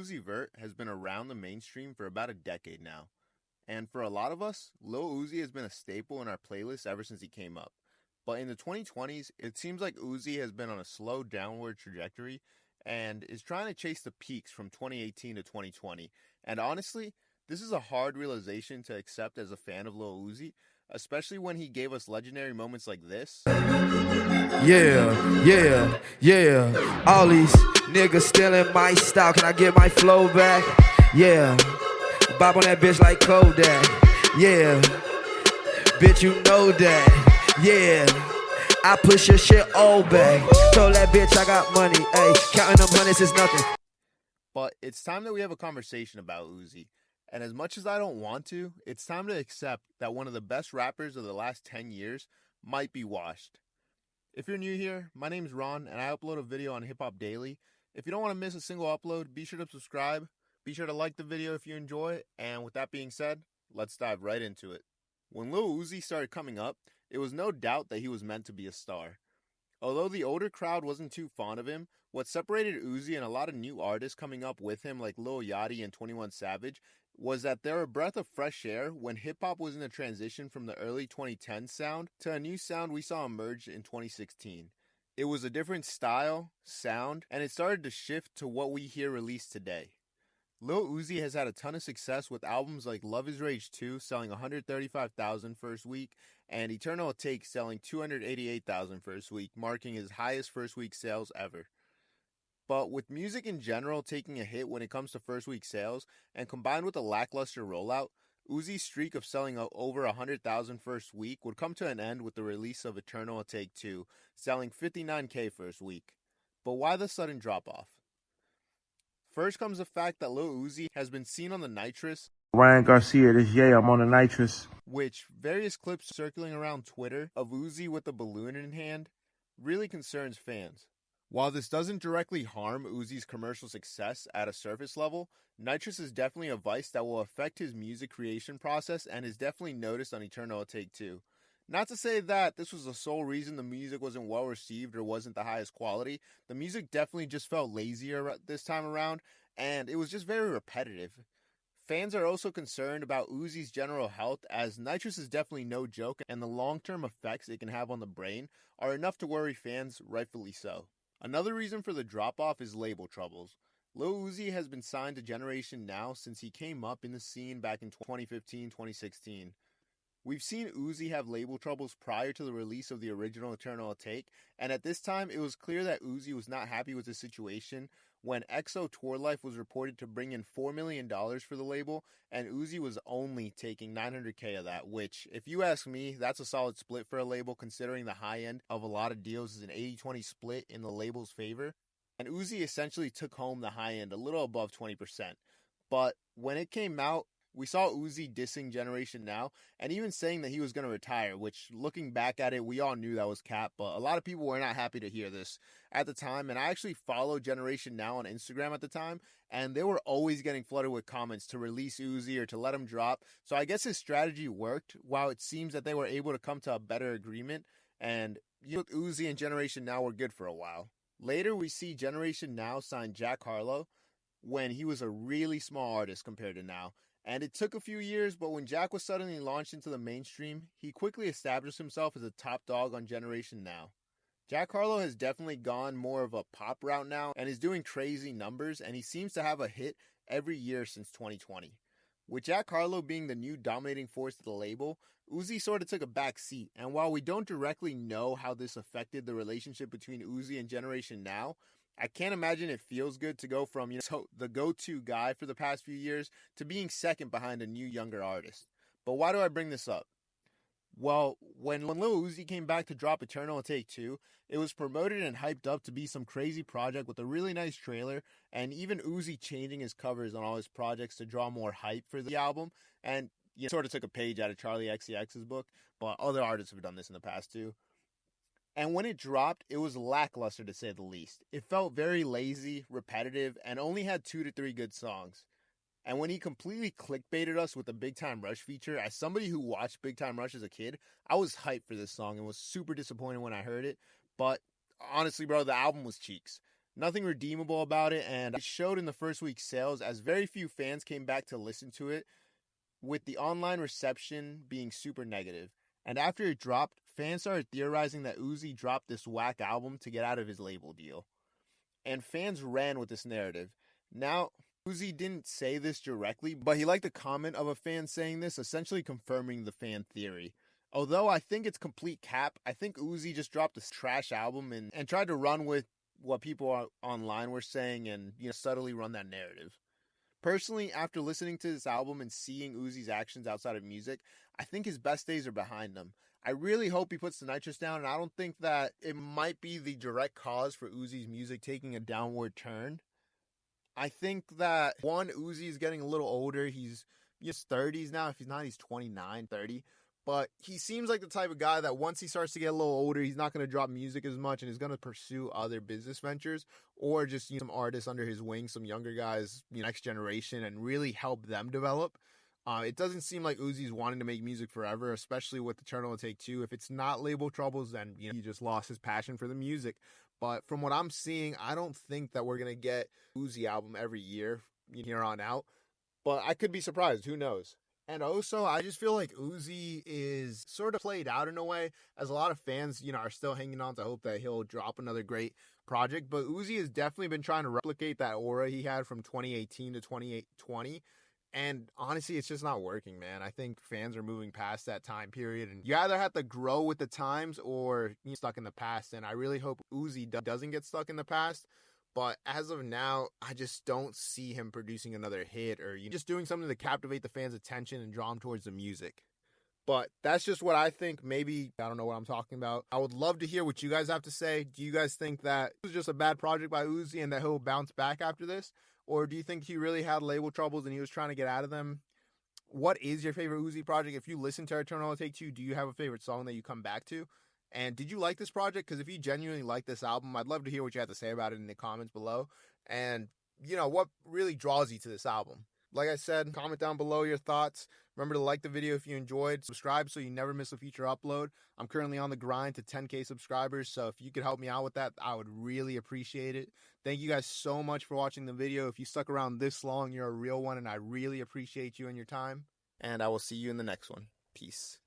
Uzi Vert has been around the mainstream for about a decade now. And for a lot of us, Lil Uzi has been a staple in our playlist ever since he came up. But in the 2020s, it seems like Uzi has been on a slow downward trajectory and is trying to chase the peaks from 2018 to 2020. And honestly, this is a hard realization to accept as a fan of Lil Uzi, especially when he gave us legendary moments like this. Yeah. All these niggas stealing my style. Can I get my flow back? Yeah. Bop on that bitch like Kodak. Yeah. Bitch, you know that. Yeah. I push your shit all back. Told that bitch I got money. Ayy, counting them hundreds is nothing. But it's time that we have a conversation about Uzi. And as much as I don't want to, it's time to accept that one of the best rappers of the last 10 years might be washed. If you're new here, my name's Ron, and I upload a video on Hip Hop Daily. If you don't want to miss a single upload, be sure to subscribe. Be sure to like the video if you enjoy it. And with that being said, let's dive right into it. When Lil Uzi started coming up, it was no doubt that he was meant to be a star. Although the older crowd wasn't too fond of him, what separated Uzi and a lot of new artists coming up with him like Lil Yachty and 21 Savage was that they were a breath of fresh air when hip-hop was in a transition from the early 2010s sound to a new sound we saw emerge in 2016. It was a different style, sound, and it started to shift to what we hear released today. Lil Uzi has had a ton of success with albums like Love Is Rage 2 selling 135,000 first week and Eternal Take selling 288,000 first week, marking his highest first week sales ever. But with music in general taking a hit when it comes to first week sales, and combined with a lackluster rollout, Uzi's streak of selling over 100,000 first week would come to an end with the release of Eternal Take 2, selling 59K first week. But why the sudden drop off? First comes the fact that Lil Uzi has been seen on the Nitrous, Ryan Garcia, this Ye, I'm on the Nitrous. which various clips circling around Twitter of Uzi with a balloon in hand really concerns fans. While this doesn't directly harm Uzi's commercial success at a surface level, Nitrous is definitely a vice that will affect his music creation process and is definitely noticed on Eternal Take 2. Not to say that this was the sole reason the music wasn't well received or wasn't the highest quality. The music definitely just felt lazier this time around, and it was just very repetitive. Fans are also concerned about Uzi's general health, as nitrous is definitely no joke, and the long-term effects it can have on the brain are enough to worry fans, rightfully so. Another reason for the drop-off is label troubles. Lil Uzi has been signed to Generation Now since he came up in the scene back in 2015-2016. We've seen Uzi have label troubles prior to the release of the original Eternal Take, and at this time it was clear that Uzi was not happy with the situation when EXO Tour Life was reported to bring in $4 million for the label, and Uzi was only taking $900K of that, which, if you ask me, that's a solid split for a label considering the high end of a lot of deals is an 80-20 split in the label's favor, and Uzi essentially took home the high end a little above 20%. But when it came out, we saw Uzi dissing Generation Now and even saying that he was going to retire, which looking back at it, we all knew that was cap, but a lot of people were not happy to hear this at the time. And I actually followed Generation Now on Instagram at the time, and they were always getting flooded with comments to release Uzi or to let him drop. So I guess his strategy worked, while it seems that they were able to come to a better agreement. And Uzi and Generation Now were good for a while. Later, we see Generation Now sign Jack Harlow when he was a really small artist compared to now. And it took a few years, but when Jack was suddenly launched into the mainstream, he quickly established himself as a top dog on Generation Now. Jack Harlow has definitely gone more of a pop route now and is doing crazy numbers, and he seems to have a hit every year since 2020. With Jack Harlow being the new dominating force of the label, Uzi sort of took a back seat, and while we don't directly know how this affected the relationship between Uzi and Generation Now, I can't imagine it feels good to go from the go-to guy for the past few years to being second behind a new younger artist. But why do I bring this up? Well, when Lil Uzi came back to drop Eternal Take 2, it was promoted and hyped up to be some crazy project with a really nice trailer, and even Uzi changing his covers on all his projects to draw more hype for the album, and sort of took a page out of Charlie XCX's book, but other artists have done this in the past too. And when it dropped, it was lackluster to say the least. It felt very lazy, repetitive, and only had 2 to 3 good songs. And when he completely clickbaited us with the Big Time Rush feature, as somebody who watched Big Time Rush as a kid, I was hyped for this song and was super disappointed when I heard it. But honestly, bro, the album was cheeks. Nothing redeemable about it, and it showed in the first week's sales as very few fans came back to listen to it, with the online reception being super negative. And after it dropped, fans started theorizing that Uzi dropped this whack album to get out of his label deal. And fans ran with this narrative. Now, Uzi didn't say this directly, but he liked a comment of a fan saying this, essentially confirming the fan theory. Although I think it's complete cap, I think Uzi just dropped a trash album and tried to run with what people online were saying and, subtly run that narrative. Personally, after listening to this album and seeing Uzi's actions outside of music, I think his best days are behind him. I really hope he puts the nitrous down, and I don't think that it might be the direct cause for Uzi's music taking a downward turn. I think that, one, Uzi is getting a little older. He's 30s now. If he's not, he's 29, 30. But he seems like the type of guy that once he starts to get a little older, he's not going to drop music as much and is going to pursue other business ventures or just some artists under his wing, some younger guys, next generation, and really help them develop. It doesn't seem like Uzi's wanting to make music forever, especially with Eternal Take 2. If it's not label troubles, then he just lost his passion for the music. But from what I'm seeing, I don't think that we're going to get Uzi album every year here on out. But I could be surprised. Who knows? And also, I just feel like Uzi is sort of played out in a way, as a lot of fans, are still hanging on to hope that he'll drop another great project. But Uzi has definitely been trying to replicate that aura he had from 2018 to 2020. And honestly, it's just not working, man. I think fans are moving past that time period. And you either have to grow with the times or you're stuck in the past. And I really hope Uzi doesn't get stuck in the past. But as of now, I just don't see him producing another hit or just doing something to captivate the fans' attention and draw them towards the music. But that's just what I think. Maybe I don't know what I'm talking about. I would love to hear what you guys have to say. Do you guys think that it was just a bad project by Uzi and that he'll bounce back after this? Or do you think he really had label troubles and he was trying to get out of them? What is your favorite Uzi project? If you listen to Eternal Take 2, do you have a favorite song that you come back to? And did you like this project? Because if you genuinely like this album, I'd love to hear what you have to say about it in the comments below. And, what really draws you to this album? Like I said, comment down below your thoughts. Remember to like the video if you enjoyed. Subscribe so you never miss a future upload. I'm currently on the grind to 10K subscribers, so if you could help me out with that, I would really appreciate it. Thank you guys so much for watching the video. If you stuck around this long, you're a real one, and I really appreciate you and your time. And I will see you in the next one. Peace.